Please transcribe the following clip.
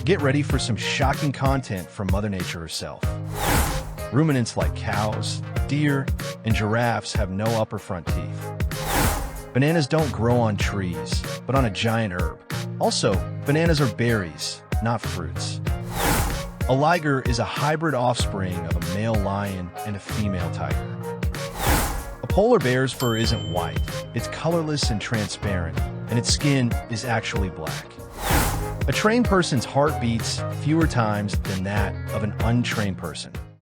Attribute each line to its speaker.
Speaker 1: Get ready for some shocking content from Mother Nature herself. Ruminants like cows, deer, and giraffes have no upper front teeth. Bananas don't grow on trees, but on a giant herb. Also, bananas are berries, not fruits. A liger is a hybrid offspring of a male lion and a female tiger. A polar bear's fur isn't white, it's colorless and transparent, and its skin is actually black. A trained person's heart beats fewer times than that of an untrained person.